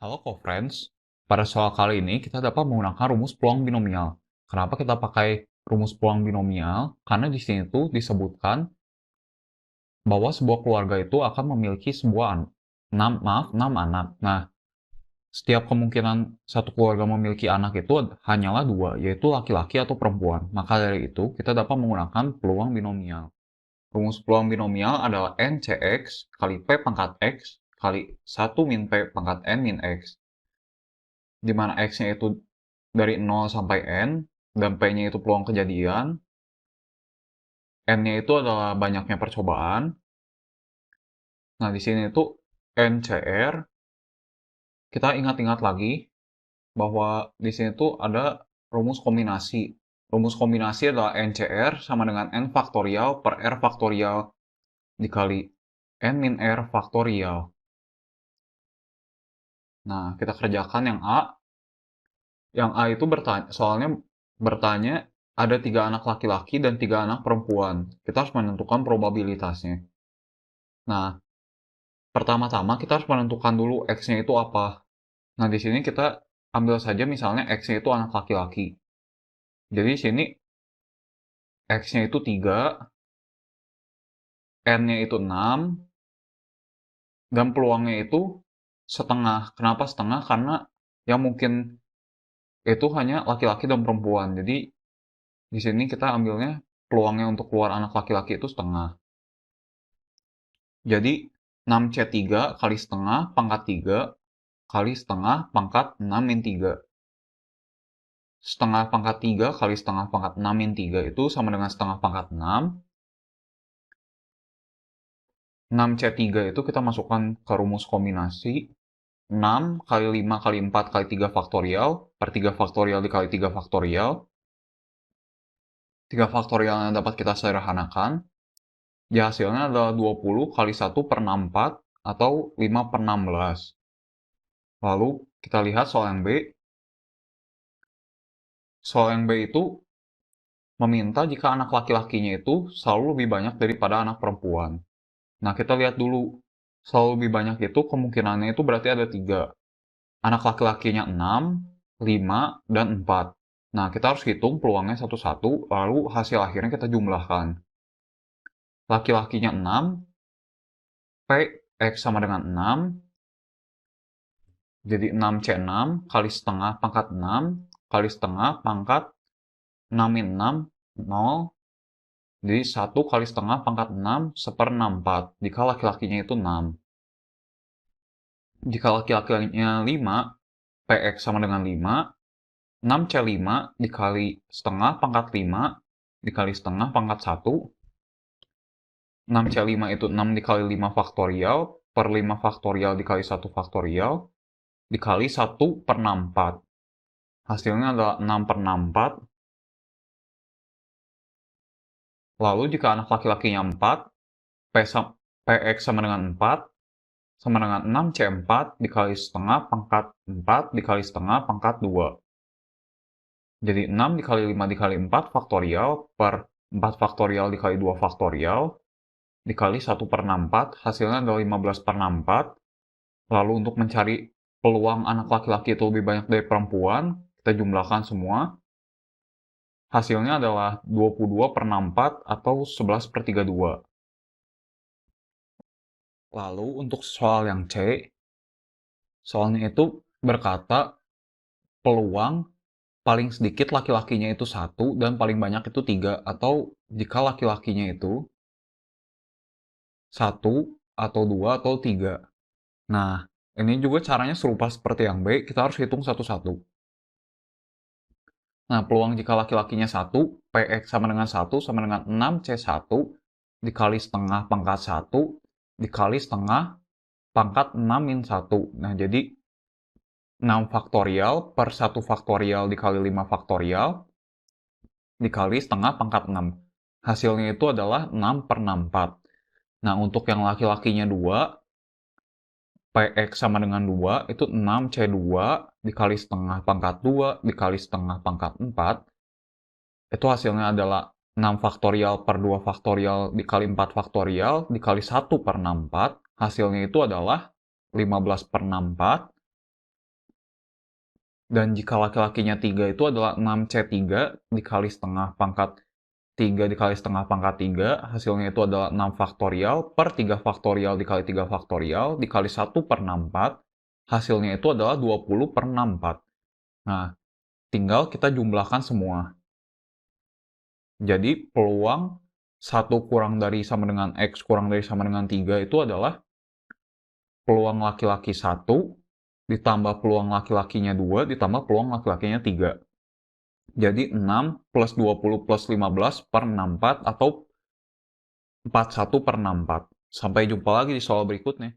Halo co-friends, pada soal kali ini kita dapat menggunakan rumus peluang binomial. Kenapa kita pakai rumus peluang binomial? Karena di sini tuh disebutkan bahwa sebuah keluarga itu akan memiliki 6 anak. Nah, setiap kemungkinan satu keluarga memiliki anak itu hanyalah dua, yaitu laki-laki atau perempuan. Maka dari itu, kita dapat menggunakan peluang binomial. Rumus peluang binomial adalah NCX kali P pangkat X kali 1 min P pangkat N min X. Di mana X-nya itu dari 0 sampai N, dan P-nya itu peluang kejadian, N-nya itu adalah banyaknya percobaan. Nah, di sini itu NCR, kita ingat-ingat lagi bahwa di sini tuh ada rumus kombinasi. Rumus kombinasi adalah NCR sama dengan N faktorial per R faktorial dikali N min R faktorial. Nah, kita kerjakan yang A. Yang A itu bertanya ada 3 anak laki-laki dan 3 anak perempuan. Kita harus menentukan probabilitasnya. Nah, pertama-tama kita harus menentukan dulu X-nya itu apa. Nah, di sini kita ambil saja misalnya X-nya itu anak laki-laki. Jadi di sini X-nya itu 3, N-nya itu 6, dan peluangnya itu setengah. Kenapa setengah? Karena yang mungkin itu hanya laki-laki dan perempuan. Jadi di sini kita ambilnya peluangnya untuk keluar anak laki-laki itu setengah. Jadi 6C3 kali setengah pangkat 3 kali setengah pangkat 6 min 3. Setengah pangkat 3 kali setengah pangkat 6 min 3 itu sama dengan setengah pangkat 6. 6C3 itu kita masukkan ke rumus kombinasi. 6 kali 5 kali 4 kali 3 faktorial per 3 faktorial dikali 3 faktorial. 3 faktorial yang dapat kita sederhanakan. Ya, hasilnya adalah 20 kali 1 per 64 atau 5 per 16. Lalu kita lihat soal yang B. Soal yang B itu meminta jika anak laki-lakinya itu selalu lebih banyak daripada anak perempuan. Nah, kita lihat dulu. Selalu lebih banyak itu kemungkinannya itu berarti ada 3. Anak laki-lakinya 6, 5, dan 4. Nah, kita harus hitung peluangnya satu-satu, lalu hasil akhirnya kita jumlahkan. Laki-lakinya 6, P, X sama dengan 6. Jadi 6C6 kali setengah pangkat 6 kali setengah pangkat 6 min 6, 0. Jadi 1 kali setengah pangkat 6 1/64 jika laki-lakinya itu 6. Jika laki-lakinya 5, PX sama dengan 5, 6C5 dikali setengah pangkat 5 dikali setengah pangkat 1. 6C5 itu 6 dikali 5 faktorial per 5 faktorial dikali 1 faktorial dikali 1/64. Hasilnya adalah 6/64. Lalu jika anak laki-lakinya 4, PX sama dengan 4, sama dengan 6C4 dikali setengah pangkat 4 dikali setengah pangkat 2. Jadi 6 dikali 5 dikali 4 faktorial per 4 faktorial dikali 2 faktorial dikali 1/64, hasilnya adalah 15/64. Lalu untuk mencari peluang anak laki-laki itu lebih banyak dari perempuan, kita jumlahkan semua. Hasilnya adalah 22/64 atau 11/32. Lalu untuk soal yang C, soalnya itu berkata peluang paling sedikit laki-lakinya itu 1 dan paling banyak itu 3, atau jika laki-lakinya itu 1 atau 2 atau 3. Nah, ini juga caranya serupa seperti yang B, kita harus hitung satu-satu. Nah, peluang jika laki-lakinya 1, PX sama dengan 1 sama dengan 6C1 dikali setengah pangkat 1 dikali setengah pangkat 6 min 1. Nah, jadi 6 faktorial per 1 faktorial dikali 5 faktorial dikali setengah pangkat 6. Hasilnya itu adalah 6/64. Nah, untuk yang laki-lakinya 2, PX sama dengan 2, itu 6C2 dikali setengah pangkat 2 dikali setengah pangkat 4. Itu hasilnya adalah 6 faktorial per 2 faktorial dikali 4 faktorial dikali 1/64. Hasilnya itu adalah 15/64. Dan jika laki-lakinya 3 itu adalah 6C3 dikali setengah pangkat 3 dikali setengah pangkat 3, hasilnya itu adalah 6 faktorial per 3 faktorial dikali 3 faktorial dikali 1 per 64, hasilnya itu adalah 20 per 64. Nah, tinggal kita jumlahkan semua. Jadi, peluang 1 kurang dari sama dengan X kurang dari sama dengan 3 itu adalah peluang laki-laki 1 ditambah peluang laki-lakinya 2 ditambah peluang laki-lakinya 3. Jadi 6 plus 20 plus 15 per 64 atau 41 per 64. Sampai jumpa lagi di soal berikutnya.